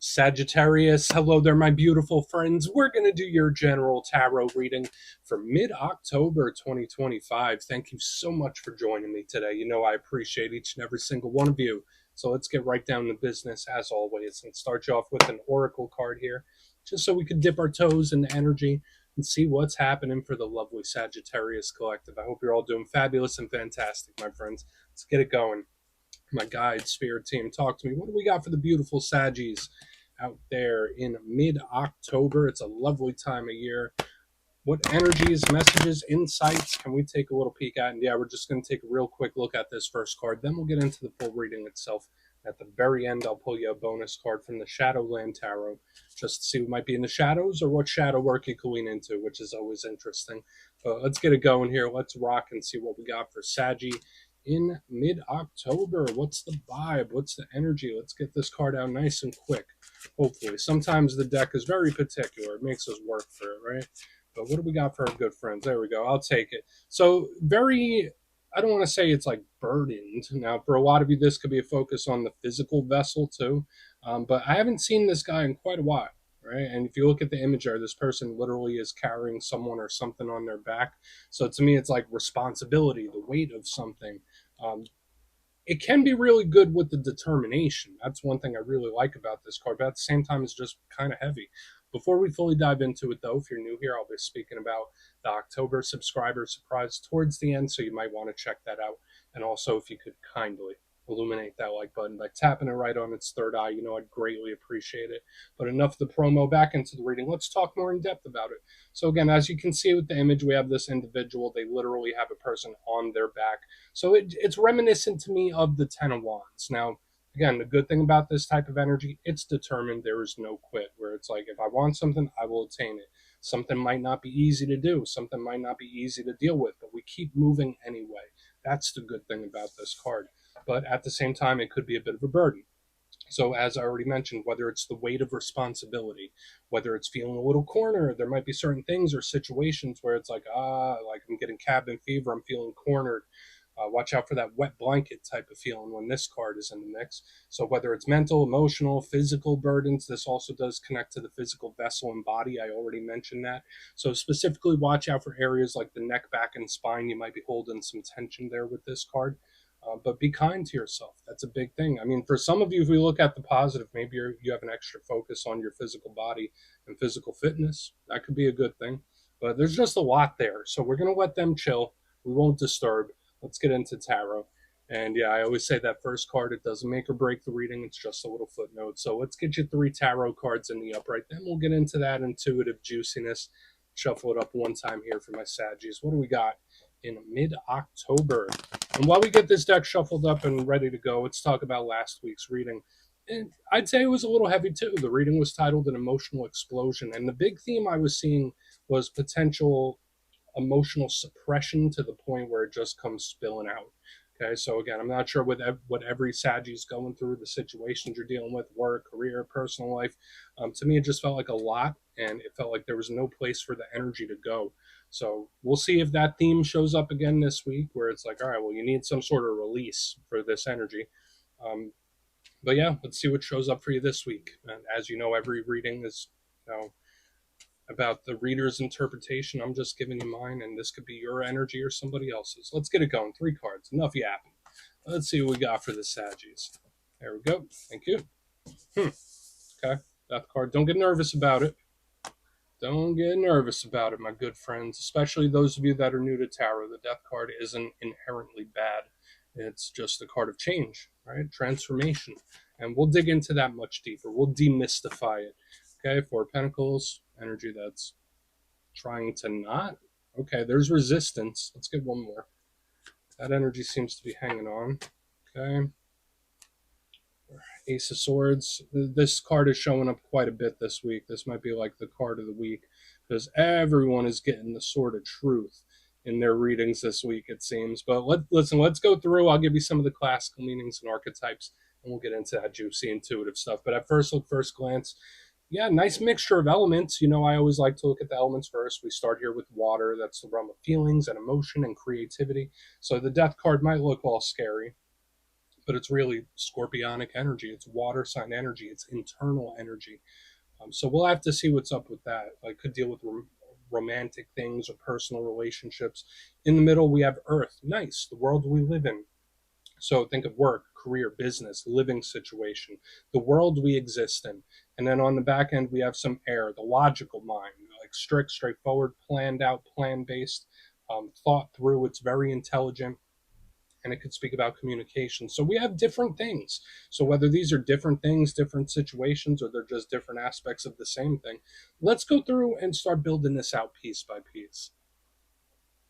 Sagittarius, hello there, my beautiful friends. We're going to do your general tarot reading for mid-October 2025. Thank you so much for joining me today. You know I appreciate each and every single one of you. So let's get right down to business as always and start you off with an oracle card here, just so we could dip our toes in the energy and see what's happening for the lovely Sagittarius collective. I hope you're all doing fabulous and fantastic, my friends. Let's get it going. My guide spirit team, talk to me. What do we got for the beautiful Saggies out there in mid-October? It's a lovely time of year. What energies, messages, insights can we take a little peek at? And yeah, we're just going to take a real quick look at this first card. Then we'll get into the full reading itself. At the very end, I'll pull you a bonus card from the Shadowland Tarot, just to see what might be in the shadows or what shadow work you can lean into, which is always interesting. But let's get it going here. Let's rock and see what we got for Saggy in mid-October. What's the vibe? What's the energy? Let's get this card out nice and quick, hopefully. Sometimes the deck is very particular. It makes us work for it, right? But what do we got for our good friends? There we go. I'll take it. So very, I don't want to say it's like burdened. Now, for a lot of you, this could be a focus on the physical vessel too. But I haven't seen this guy in quite a while, right? And if you look at the image there, this person literally is carrying someone or something on their back. So to me, it's like responsibility, the weight of something. It can be really good with the determination. That's one thing I really like about this card, but at the same time, it's just kind of heavy. Before we fully dive into it, though, if you're new here, I'll be speaking about the October subscriber surprise towards the end, so you might want to check that out. And also, if you could kindly illuminate that like button by tapping it right on its third eye, I'd greatly appreciate it. But enough of the promo, back into the reading. Let's talk more in depth about it. So again, as you can see with the image, we have this individual. They literally have a person on their back. So it's reminiscent to me of the Ten of Wands. Now, again, the good thing about this type of energy, it's determined. There is no quit, where it's like, if I want something, I will attain it. Something might not be easy to do. Something might not be easy to deal with, but we keep moving anyway. That's the good thing about this card. But at the same time, it could be a bit of a burden. So as I already mentioned, whether it's the weight of responsibility, whether it's feeling a little cornered, there might be certain things or situations where it's like I'm getting cabin fever, I'm feeling cornered. Watch out for that wet blanket type of feeling when this card is in the mix. So whether it's mental, emotional, physical burdens, this also does connect to the physical vessel and body. I already mentioned that. So specifically watch out for areas like the neck, back, and spine. You might be holding some tension there with this card. But be kind to yourself. That's a big thing. I mean, for some of you, if we look at the positive, maybe you have an extra focus on your physical body and physical fitness. That could be a good thing. But there's just a lot there. So we're going to let them chill. We won't disturb. Let's get into tarot. And yeah, I always say that first card, it doesn't make or break the reading. It's just a little footnote. So let's get you 3 tarot cards in the upright. Then we'll get into that intuitive juiciness. Shuffle it up one time here for my Saggies. What do we got in mid-October? And while we get this deck shuffled up and ready to go, let's talk about last week's reading. And I'd say it was a little heavy too. The reading was titled An Emotional Explosion. And the big theme I was seeing was potential emotional suppression to the point where it just comes spilling out. Okay, so again, I'm not sure what every Saggie's going through, the situations you're dealing with, work, career, personal life. To me, it just felt like a lot, and it felt like there was no place for the energy to go. So we'll see if that theme shows up again this week, where it's like, all right, well, you need some sort of release for this energy. But yeah, let's see what shows up for you this week. And as you know, every reading is, about the reader's interpretation. I'm just giving you mine, and this could be your energy or somebody else's. Let's get it going. 3 cards. Enough yapping. Let's see what we got for the Saggies. There we go. Thank you. Okay. Death card. Don't get nervous about it. Don't get nervous about it, my good friends, especially those of you that are new to tarot. The Death card isn't inherently bad. It's just a card of change, right? Transformation. And we'll dig into that much deeper. We'll demystify it. Okay, 4 Pentacles, energy that's trying to not. Okay, there's resistance. Let's get one more. That energy seems to be hanging on. Okay. Ace of Swords. This card is showing up quite a bit this week. This might be like the card of the week because everyone is getting the sword of truth in their readings this week, it seems. But let's go through. I'll give you some of the classical meanings and archetypes, and we'll get into that juicy, intuitive stuff. But at first glance, yeah, nice mixture of elements. I always like to look at the elements first. We start here with water. That's the realm of feelings and emotion and creativity. So the Death card might look all scary, but it's really scorpionic energy. It's water sign energy. It's internal energy. So we'll have to see what's up with that. Like, could deal with romantic things or personal relationships. In the middle, we have Earth. Nice, the world we live in. So think of work, career, business, living situation, the world we exist in. And then on the back end, we have some air, the logical mind, like strict, straightforward, planned out, plan based, thought through. It's very intelligent, and it could speak about communication. So we have different things. So whether these are different things, different situations, or they're just different aspects of the same thing, let's go through and start building this out piece by piece.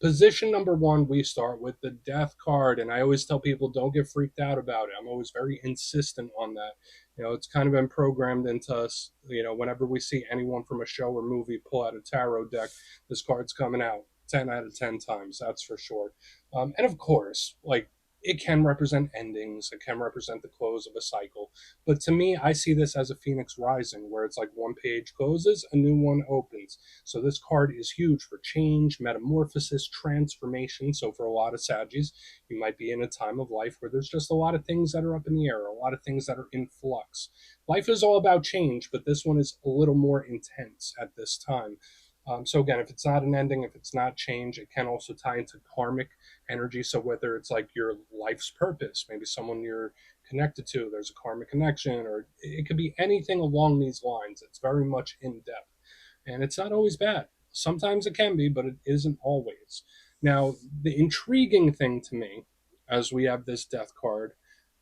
Position number one, we start with the death card. And I always tell people, don't get freaked out about it. I'm always very insistent on that. It's kind of been programmed into us. Whenever we see anyone from a show or movie pull out a tarot deck, this card's coming out 10 out of 10 times, that's for sure. And of course, like, it can represent endings, it can represent the close of a cycle. But to me, I see this as a phoenix rising, where it's like one page closes, a new one opens. So this card is huge for change, metamorphosis, transformation. So for a lot of Saggies, you might be in a time of life where there's just a lot of things that are up in the air, a lot of things that are in flux. Life is all about change, but this one is a little more intense at this time. So again, if it's not an ending, if it's not change, it can also tie into karmic energy. So whether it's like your life's purpose, maybe someone you're connected to, there's a karmic connection, or it could be anything along these lines. It's very much in depth, and it's not always bad. Sometimes it can be, but it isn't always. Now, the intriguing thing to me, as we have this death card,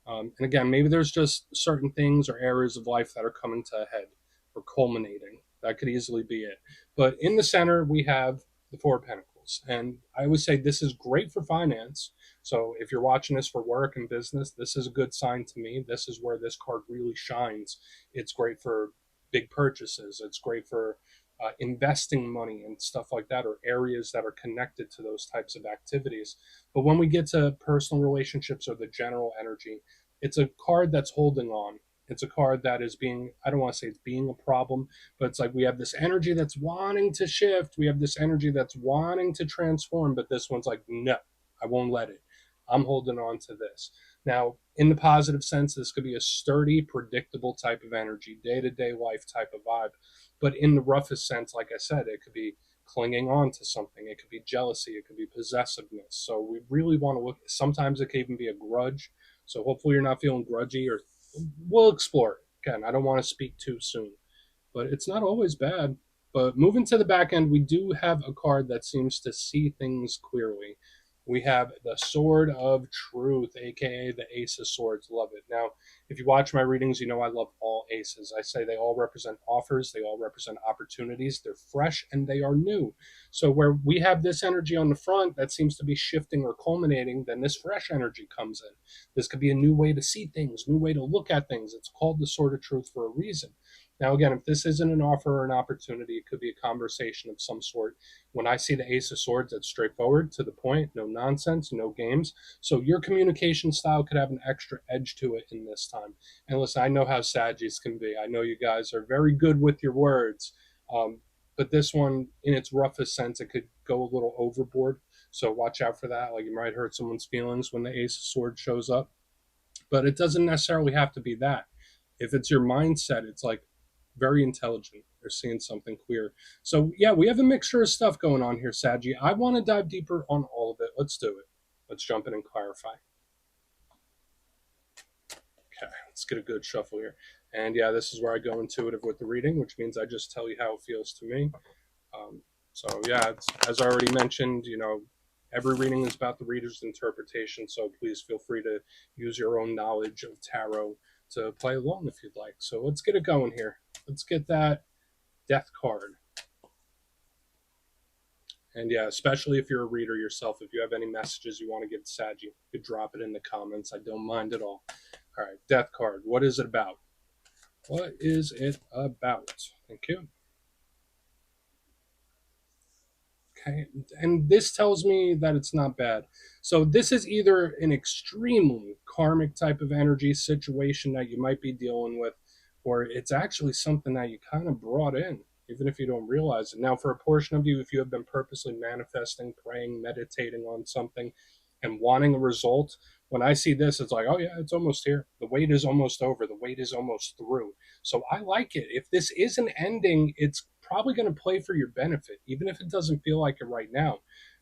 and again, maybe there's just certain things or areas of life that are coming to a head or culminating. That could easily be it. But in the center, we have the Four of Pentacles. And I would say this is great for finance. So if you're watching this for work and business, this is a good sign to me. This is where this card really shines. It's great for big purchases. It's great for investing money and stuff like that, or areas that are connected to those types of activities. But when we get to personal relationships or the general energy, it's a card that's holding on. It's a card that is being, I don't want to say it's being a problem, but it's like we have this energy that's wanting to shift. We have this energy that's wanting to transform, but this one's like, no, I won't let it. I'm holding on to this. Now, in the positive sense, this could be a sturdy, predictable type of energy, day to day life type of vibe. But in the roughest sense, like I said, it could be clinging on to something. It could be jealousy. It could be possessiveness. So we really want to look. Sometimes it could even be a grudge. So hopefully you're not feeling grudgy, or we'll explore it. Again, I don't want to speak too soon, but it's not always bad. But moving to the back end, we do have a card that seems to see things clearly. We have the Sword of Truth, aka the Ace of Swords. Love it. Now, if you watch my readings, you know I love all aces. I say they all represent offers, they all represent opportunities. They're fresh and they are new. So, where we have this energy on the front that seems to be shifting or culminating, then this fresh energy comes in. This could be a new way to see things, new way to look at things. It's called the Sword of Truth for a reason. Now, again, if this isn't an offer or an opportunity, it could be a conversation of some sort. When I see the Ace of Swords, it's straightforward, to the point, no nonsense, no games. So your communication style could have an extra edge to it in this time. And listen, I know how Saggies can be. I know you guys are very good with your words. But this one, in its roughest sense, it could go a little overboard. So watch out for that. Like, you might hurt someone's feelings when the Ace of Swords shows up. But it doesn't necessarily have to be that. If it's your mindset, it's like very intelligent. They're seeing something clear. So yeah, we have a mixture of stuff going on here, Saji. I want to dive deeper on all of it. Let's do it. Let's jump in and clarify. Okay, let's get a good shuffle here. And yeah, this is where I go intuitive with the reading, which means I just tell you how it feels to me. So yeah, as I already mentioned, every reading is about the reader's interpretation. So please feel free to use your own knowledge of tarot to play along if you'd like. So let's get it going here. Let's get that death card. And yeah, especially if you're a reader yourself, if you have any messages you want to give to Saji, you could drop it in the comments. I don't mind at all. All right, death card. What is it about? What is it about? Thank you. Okay, and this tells me that it's not bad. So this is either an extremely karmic type of energy situation that you might be dealing with, or it's actually something that you kind of brought in, even if you don't realize it. Now, for a portion of you, if you have been purposely manifesting, praying, meditating on something, and wanting a result, when I see this, it's like, oh yeah, it's almost here. The wait is almost over. The wait is almost through. So I like it. If this is an ending, it's probably going to play for your benefit, even if it doesn't feel like it right now.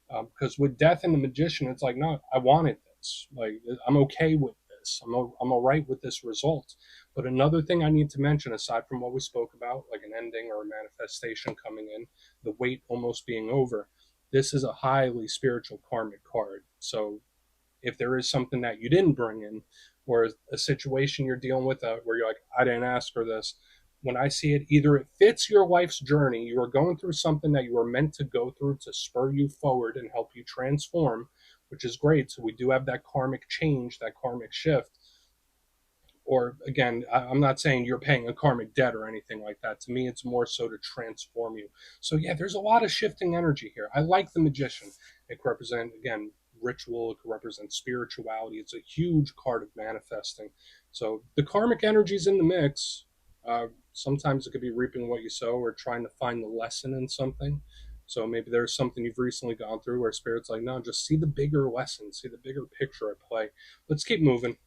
Because with Death and the Magician, it's like, no, I wanted this. Like, I'm okay with this. I'm all right with this result. But another thing I need to mention, aside from what we spoke about, like an ending or a manifestation coming in, the wait almost being over, this is a highly spiritual karmic card. So if there is something that you didn't bring in, or a situation you're dealing with where you're like, I didn't ask for this, when I see it, either it fits your life's journey, you are going through something that you are meant to go through to spur you forward and help you transform, which is great. So we do have that karmic change, that karmic shift. Or again, I'm not saying you're paying a karmic debt or anything like that. To me, it's more so to transform you. So yeah, there's a lot of shifting energy here. I like the Magician. It could represent, again, ritual. It could represent spirituality. It's a huge card of manifesting. So the karmic energy's in the mix. Sometimes it could be reaping what you sow, or trying to find the lesson in something. So maybe there's something you've recently gone through where Spirit's like, no, just see the bigger lesson, see the bigger picture at play. Let's keep moving,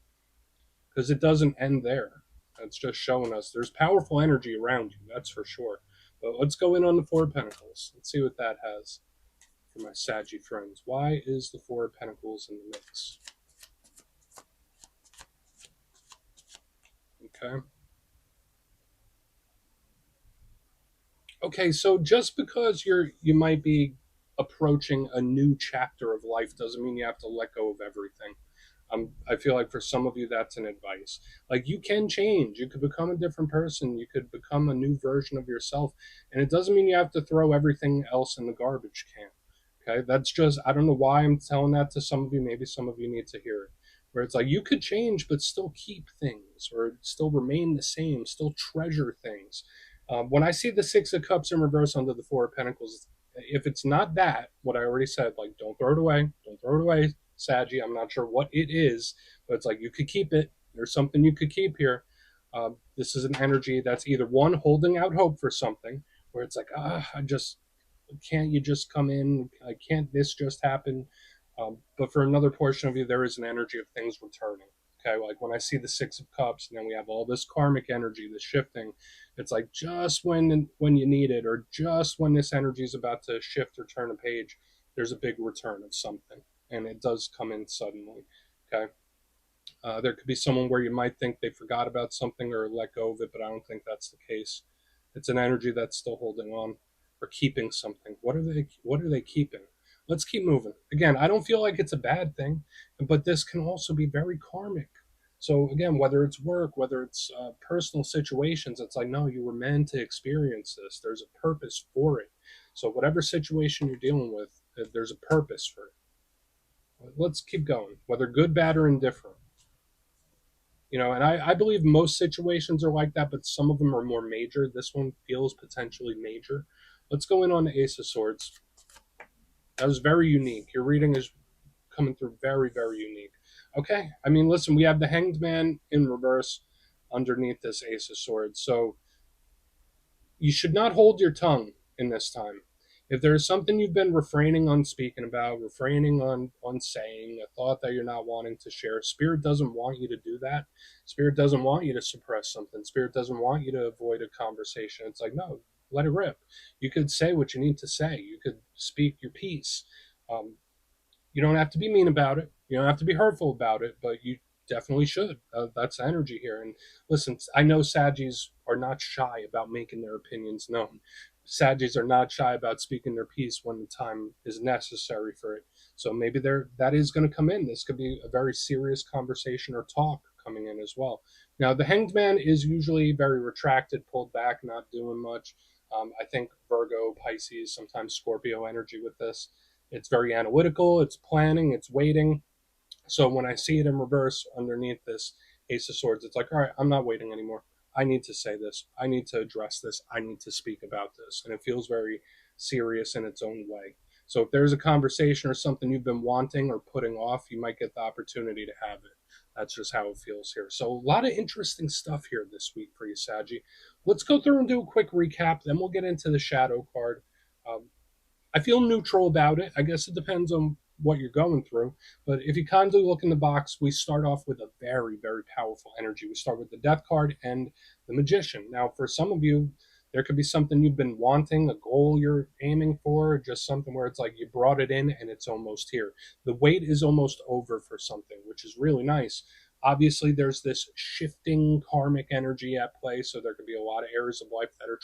because it doesn't end there. It's just showing us there's powerful energy around you, that's for sure. But let's go in on the Four of Pentacles. Let's see what that has for my Saggy friends. Why is the Four of Pentacles in the mix? Okay. Okay, so just because you might be approaching a new chapter of life doesn't mean you have to let go of everything. I feel like for some of you, that's an advice. Like, you can change. You could become a different person. You could become a new version of yourself. And it doesn't mean you have to throw everything else in the garbage can. Okay. That's just, I don't know why I'm telling that to some of you. Maybe some of you need to hear it. Where it's like, you could change, but still keep things, or still remain the same, still treasure things. When I see the Six of Cups in reverse under the Four of Pentacles, if it's not that, what I already said, like, don't throw it away. Don't throw it away, Saggy. I'm not sure what it is, but it's like, you could keep it. There's something you could keep here. This is an energy that's either one, holding out hope for something, where it's like, can't you just come in? Can't this just happen? But for another portion of you, there is an energy of things returning. Okay, like when I see the Six of Cups, and then we have all this karmic energy, this shifting, it's like just when you need it, or just when this energy is about to shift or turn a page, there's a big return of something, and it does come in suddenly. Okay, there could be someone where you might think they forgot about something or let go of it, but I don't think that's the case. It's an energy that's still holding on or keeping something. What are they keeping? Let's keep moving. Again, I don't feel like it's a bad thing, but this can also be very karmic. So again, whether it's work, whether it's personal situations, it's like, no, you were meant to experience this. There's a purpose for it. So whatever situation you're dealing with, there's a purpose for it. Let's keep going, whether good, bad, or indifferent. And I believe most situations are like that, but some of them are more major. This one feels potentially major. Let's go in on the Ace of Swords. That was very unique. Your reading is coming through very, very unique. Okay. I mean, listen, we have the Hanged Man in reverse underneath this Ace of Swords. So you should not hold your tongue in this time. If there's something you've been refraining on speaking about, refraining on saying, a thought that you're not wanting to share, Spirit doesn't want you to do that. Spirit doesn't want you to suppress something. Spirit doesn't want you to avoid a conversation. It's like, no, let it rip. You could say what you need to say. You could speak your piece. Um, you don't have to be mean about it. You don't have to be hurtful about it, but you definitely should. That's energy here. And listen, I know Saggies are not shy about making their opinions known. Saggies are not shy about speaking their piece when the time is necessary for it. So maybe that is going to come in. This could be a very serious conversation or talk coming in as well. Now, the Hanged Man is usually very retracted, pulled back, not doing much. I think Virgo, Pisces, sometimes Scorpio energy with this. It's very analytical, it's planning, it's waiting. So when I see it in reverse underneath this Ace of Swords, it's like, all right, I'm not waiting anymore. I need to say this. I need to address this. I need to speak about this. And it feels very serious in its own way. So if there's a conversation or something you've been wanting or putting off, you might get the opportunity to have it. That's just how it feels here. So a lot of interesting stuff here this week for you, Saggy. Let's go through and do a quick recap. Then we'll get into the shadow card. I feel neutral about it. I guess it depends on what you're going through. But if you kindly look in the box, we start off with a very, very powerful energy. We start with the Death card and the Magician. Now, for some of you, there could be something you've been wanting, a goal you're aiming for, just something where it's like you brought it in and it's almost here. The wait is almost over for something, which is really nice. Obviously, there's this shifting karmic energy at play, so there could be a lot of areas of life that are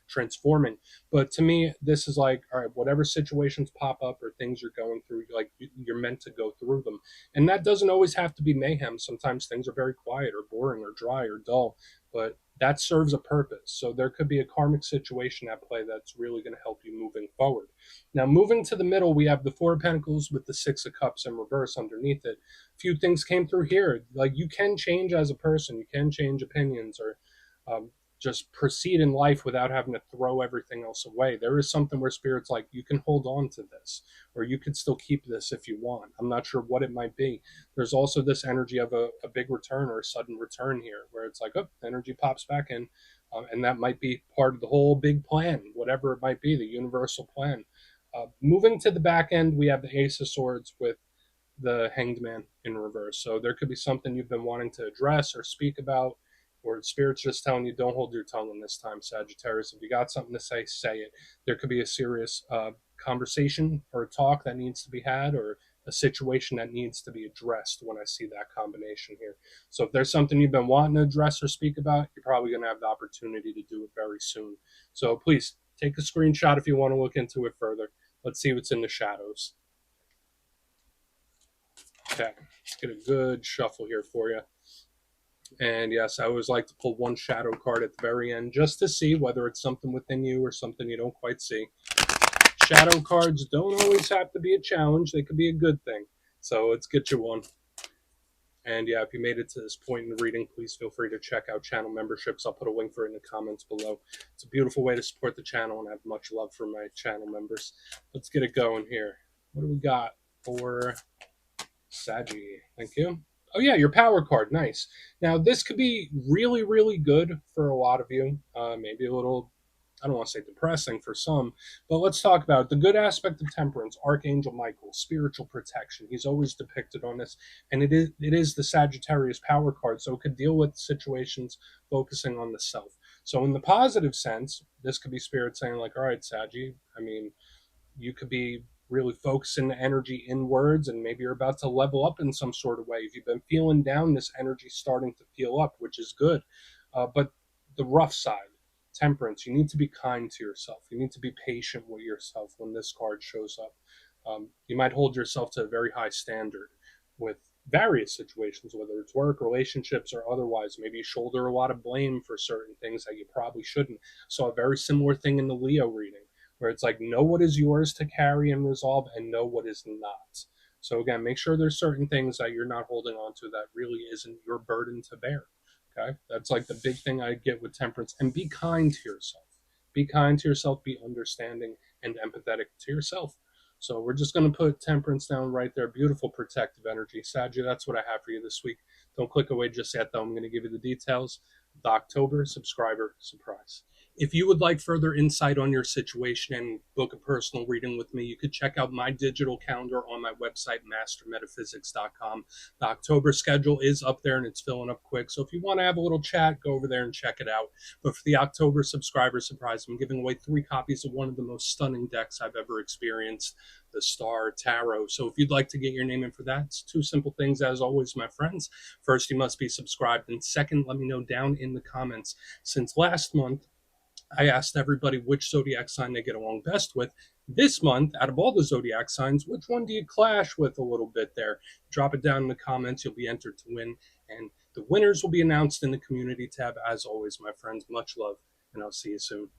transforming. But to me, this is like, all right, whatever situations pop up or things you're going through, like you're meant to go through them. And that doesn't always have to be mayhem. Sometimes things are very quiet or boring or dry or dull, but that serves a purpose. So there could be a karmic situation at play that's really going to help you moving forward. Now, moving to the middle, we have the Four of Pentacles with the Six of Cups in reverse underneath it. Few things came through here. Like, you can change as a person, you can change opinions, or just proceed in life without having to throw everything else away. There is something where Spirit's like, you can hold on to this, or you could still keep this if you want. I'm not sure what it might be. There's also this energy of a big return or a sudden return here, where it's like, oh, energy pops back in. And that might be part of the whole big plan, whatever it might be, the universal plan. Moving to the back end, we have the Ace of Swords with the Hanged Man in reverse. So there could be something you've been wanting to address or speak about, or Spirit's just telling you, don't hold your tongue in this time, Sagittarius. If you got something to say it. There could be a serious conversation or a talk that needs to be had, or a situation that needs to be addressed when I see that combination here. So if there's something you've been wanting to address or speak about, you're probably going to have the opportunity to do it very soon. So please take a screenshot if you want to look into it further. Let's see what's in the shadows. Okay, let's get a good shuffle here for you. And yes, I always like to pull one shadow card at the very end just to see whether it's something within you or something you don't quite see. Shadow cards don't always have to be a challenge. They could be a good thing. So let's get you one. And yeah, if you made it to this point in the reading, please feel free to check out channel memberships. I'll put a link for it in the comments below. It's a beautiful way to support the channel, and I have much love for my channel members. Let's get it going here. What do we got for Saggy? Thank you. Oh yeah, your power card. Nice. Now this could be really, really good for a lot of you. Maybe a little, I don't want to say depressing for some, but let's talk about it. The good aspect of Temperance, Archangel Michael, spiritual protection. He's always depicted on this, and it is the Sagittarius power card, so it could deal with situations focusing on the self. So in the positive sense, this could be Spirit saying like, all right, Saggy, I mean, you could be really focusing the energy inwards, and maybe you're about to level up in some sort of way. If you've been feeling down, this energy's starting to feel up, which is good. But the rough side, Temperance, you need to be kind to yourself. You need to be patient with yourself when this card shows up. You might hold yourself to a very high standard with various situations, whether it's work, relationships, or otherwise. Maybe you shoulder a lot of blame for certain things that you probably shouldn't. So a very similar thing in the Leo reading, where it's like, know what is yours to carry and resolve, and know what is not. So again, make sure there's certain things that you're not holding on to that really isn't your burden to bear. Okay, that's like the big thing I get with Temperance. And be kind to yourself. Be kind to yourself. Be understanding and empathetic to yourself. So we're just going to put Temperance down right there. Beautiful protective energy. Sagia, that's what I have for you this week. Don't click away just yet, though. I'm going to give you the details. The October subscriber surprise. If you would like further insight on your situation and book a personal reading with me, you could check out my digital calendar on my website, mastermetaphysics.com. The October schedule is up there and it's filling up quick. So if you want to have a little chat, go over there and check it out. But for the October subscriber surprise, I'm giving away 3 copies of one of the most stunning decks I've ever experienced, the Star Tarot. So if you'd like to get your name in for that, it's 2 simple things as always, my friends. First, you must be subscribed. And second, let me know down in the comments. Since last month, I asked everybody which zodiac sign they get along best with. This month, out of all the zodiac signs, which one do you clash with a little bit there? Drop it down in the comments. You'll be entered to win. And the winners will be announced in the community tab. As always, my friends, much love, and I'll see you soon.